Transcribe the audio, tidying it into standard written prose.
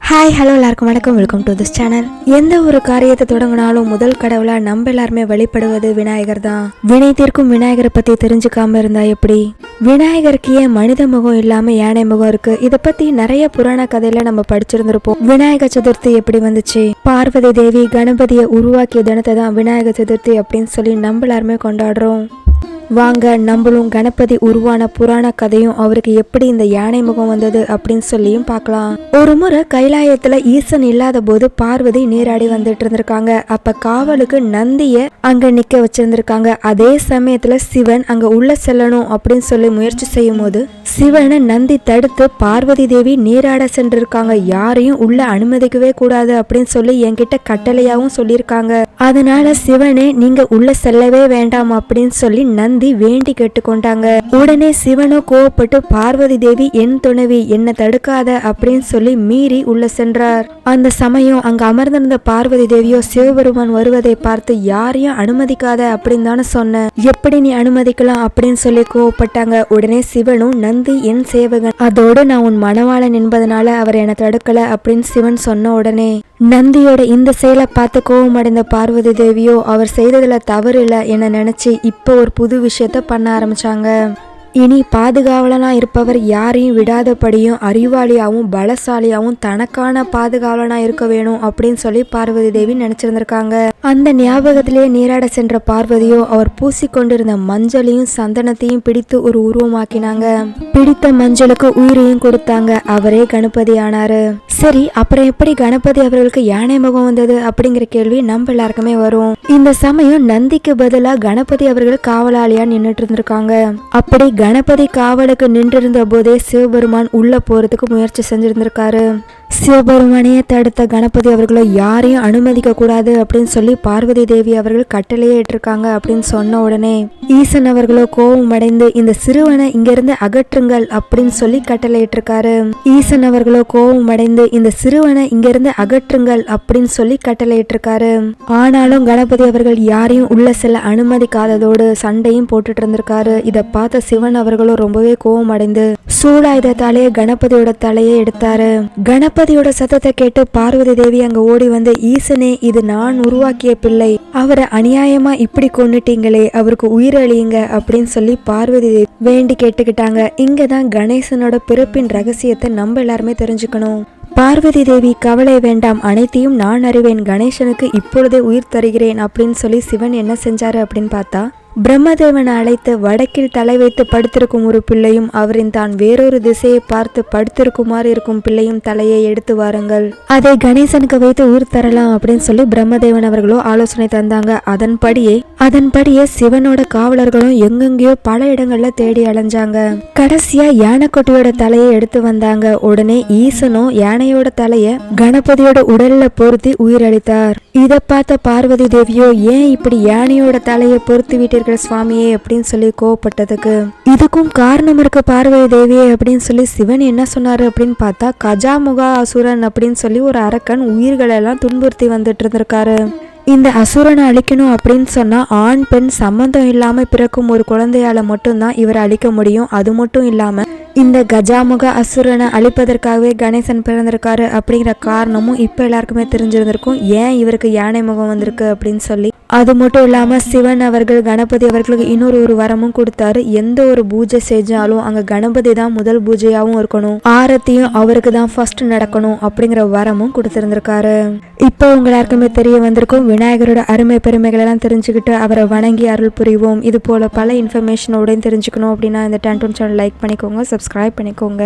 Hi hello எல்லாருக்கும் வணக்கம். Welcome to this channel. எந்த ஒரு காரியத்தை தொடங்கினாலும் முதல் கடவுளா நம்ம எல்லாருமே வழிபடுவது விநாயகர் தான். வினை தீர்க்கும் விநாயகரை பத்தி தெரிஞ்சுக்காம இருந்தா எப்படி? விநாயகருக்கு ஏன் மனித முகம் இல்லாம யானை முகம் இருக்கு? இதை பத்தி நிறைய புராண கதையில நம்ம படிச்சிருந்திருப்போம். விநாயக சதுர்த்தி எப்படி வந்துச்சு? பார்வதி தேவி கணபதியை உருவாக்கிய தினத்தை தான் விநாயக சதுர்த்தி அப்படின்னு சொல்லி நம்ம எல்லாருமே கொண்டாடுறோம். வாங்க நம்மளும் கணபதி உருவான புராண கதையும் அவருக்கு எப்படி இந்த யானை முகம் வந்தது அப்படின்னு சொல்லியும் பார்க்கலாம். ஒரு முறை கைலாயத்துல ஈசன் இல்லாத போது பார்வதி நீராடி வந்துட்டு இருந்திருக்காங்க. அப்ப காவலுக்கு நந்திய அங்க நிக்க வச்சிருந்திருக்காங்க. அதே சமயத்துல சிவன் அங்க உள்ள செல்லணும் அப்படின்னு சொல்லி முயற்சி செய்யும் போது சிவனை நந்தி தடுத்து பார்வதி தேவி நீராட சென்றிருக்காங்க, யாரையும் உள்ள அனுமதிக்கவே கூடாது அப்படின்னு சொல்லி என்கிட்ட கட்டளையாவும் சொல்லியிருக்காங்க. அதனால சிவனே நீங்க உள்ள செல்லவே வேண்டாம் அப்படின்னு சொல்லி நந்தி வேண்டி கேட்டுக்கொண்டாங்க. உடனே சிவனோ கோவப்பட்டு பார்வதி தேவி என் துணைவி என்ன தடுக்காத அப்படின்னு சொல்லி மீறி உள்ள சென்றார். அந்த சமயம் அங்க அமர்ந்திருந்த பார்வதி தேவியோ சிவபெருமான் வருவதை பார்த்து யாரையும் அனுமதிக்காத அப்படின்னு தானே சொன்ன, எப்படி நீ அனுமதிக்கலாம் அப்படின்னு சொல்லி கோவப்பட்டாங்க. உடனே சிவனும் நந்தி என் சேவகன், அதோடு நான் உன் மணவாளன் என்பதனால அவர் என்னை தடுக்கல அப்படின்னு சிவன் சொன்ன உடனே நந்தியோட இந்த செயலை பார்த்து கோபமடைந்த பார்வதி தேவியோ அவர் செய்ததுல தவறு இல்லை என நினைச்சு இப்ப ஒரு புது விஷயத்த பண்ண ஆரம்பிச்சாங்க. இனி பாதுகாவலனா இருப்பவர் யாரையும் விடாதபடியும் அறிவாளியாவும் பலசாலியாவும் தனக்கான பாதுகாவலனா இருக்க வேணும் அப்படின்னு சொல்லி பார்வதி தேவி நினைச்சிருந்திருக்காங்க. அந்த ஞாபகத்திலேயே நீராட சென்ற பார்வதியோ அவர் பூசிக்கொண்டிருந்த மஞ்சளையும் சந்தனத்தையும் பிடித்து ஒரு உருவமாக்கினாங்க. பிடித்த மஞ்சளுக்கு உயிரையும் கொடுத்தாங்க. அவரே கணபதி ஆனாரு. சரி, அப்புறம் எப்படி கணபதி அவர்களுக்கு யானை முகம் வந்தது அப்படிங்கிற கேள்வி நம்ம எல்லாருக்குமே வரும். இந்த சமயம் நந்திக்கு பதிலா கணபதி அவர்கள் காவலாளியா நின்றுட்டு இருந்திருக்காங்க. அப்படி கணபதி காவலுக்கு நின்றிருந்த போதே சிவபெருமான் உள்ள போறதுக்கு முயற்சி செஞ்சிருந்திருக்காரு. சிவபெருமானையே தடுத்த கணபதி அவர்களோ யாரையும் அனுமதிக்க கூடாது அப்படின்னு சொல்லி பார்வதி தேவி அவர்கள் கட்டளையே இட்டிருக்காங்க அப்படின்னு சொன்ன உடனே ஈசன் அவர்களோ கோபம் அடைந்து இந்த சிறுவனை இங்கிருந்து அகற்றுங்கள் அப்படின்னு சொல்லி கட்டளை இட்டிருக்காரு. ஈசன் அவர்களோ கோபம் அடைந்து இந்த சிறுவனை இங்கிருந்து அகற்றுங்கள் அப்படின்னு சொல்லி கட்டளை இட்டிருக்காரு. ஆனாலும் கணபதி அவர்கள் யாரையும் உள்ள செல்ல அனுமதிக்காததோடு சண்டையும் போட்டுட்டு இருந்திருக்காரு. இதை பார்த்த சிவன் அவர்களும் ரொம்பவே கோபம் அடைந்து சூலாயுதத்தாலேயே கணபதியோட தலையை எடுத்தாரு. கணபதியோட சத்தத்தை கேட்டு பார்வதி தேவி அங்க ஓடி வந்து, ஈசனே, இது நான் உருவாக்கிய பிள்ளை, அவரை அநியாயமா இப்படி கொன்னுட்டீங்களே, அவருக்கு உயிர் அழியுங்க அப்படின்னு சொல்லி பார்வதி தேவி வேண்டி கேட்டுக்கிட்டாங்க. இங்கதான் கணேசனோட பிறப்பின் ரகசியத்தை நம்ம எல்லாருமே தெரிஞ்சுக்கணும். பார்வதி தேவி கவலை வேண்டாம், அனைத்தையும் நான் அறிவேன், கணேசனுக்கு இப்பொழுதே உயிர் தருகிறேன் அப்படின்னு சொல்லி சிவன் என்ன செஞ்சாரு அப்படின்னு பார்த்தா பிரம்மதேவனை அழைத்து வடக்கில் தலை வைத்து படுத்திருக்கும் ஒரு பிள்ளையும் அவரின் தான் வேறொரு திசையை பார்த்து படுத்திருக்குமாறு இருக்கும் பிள்ளையும் தலையை எடுத்து வாருங்கள், அதை கணேசனுக்கு வைத்து உயிர் தரலாம் அப்படின்னு சொல்லி பிரம்மதேவன் அவர்களோ ஆலோசனை தந்தாங்க. அதன்படியே சிவனோட காவலர்களும் எங்கெங்கயோ பல இடங்கள்ல தேடி அலைஞ்சாங்க. கடைசியா யானைக்குட்டியோட தலையை எடுத்து வந்தாங்க. உடனே ஈசனும் யானையோட தலைய கணபதியோட உடல்ல பொருத்தி உயிரளித்தார். இதை பார்த்த பார்வதி தேவியோ ஏன் இப்படி யானையோட தலையை பொருத்தி விட்டு சுவாமியே அப்படின்னு சொல்லி கோவப்பட்டதுக்கு இதுக்கும் காரணம் இருக்கு பார்வதி தேவியே அப்படின்னு சொல்லி சிவன் என்ன சொன்னாரு அப்படின்னு பார்த்தா கஜாமுகா அசுரன் அப்படின்னு சொல்லி ஒரு அரக்கன் உயிர்களை எல்லாம் துன்புறுத்தி வந்துட்டு இருந்திருக்காரு. இந்த அசுரனை அழிக்கணும் அப்படின்னு சொன்னா ஆண் பெண் சம்பந்தம் இல்லாம பிறக்கும் ஒரு குழந்தையால மட்டும்தான் இவரை அழிக்க முடியும். அது மட்டும் இல்லாம இந்த கஜாமுக அசுரனை அழிப்பதற்காகவே கணேசன் பிறந்திருக்காரு அப்படிங்கிற காரணமும் இப்ப எல்லாருக்குமே தெரிஞ்சிருந்திருக்கும், ஏன் இவருக்கு யானை முகம் வந்திருக்கு அப்படின்னு சொல்லி. அது மட்டும் இல்லாம சிவன் அவர்கள் கணபதி அவர்களுக்கு இன்னொரு வரமும் கொடுத்தாரு. எந்த ஒரு பூஜை செஞ்சாலும் அங்க கணபதி தான் முதல் பூஜையாவும் இருக்கணும், ஆரத்தியும் அவருக்கு தான் ஃபர்ஸ்ட் நடக்கணும் அப்படிங்கிற வரமும் கொடுத்திருந்திருக்காரு. இப்போ உங்க எல்லாருக்குமே தெரிய வந்திருக்கும். விநாயகரோட அருமை பெருமைகள் எல்லாம் தெரிஞ்சுக்கிட்டு அவரை வணங்கி அருள் புரிவோம். இது போல பல இன்ஃபர்மேஷனோட தெரிஞ்சுக்கணும் அப்படின்னா இந்த 10 சேனல் லைக் பண்ணிக்கோங்க, சப்ஸ்கிரைப் பண்ணிக்கோங்க.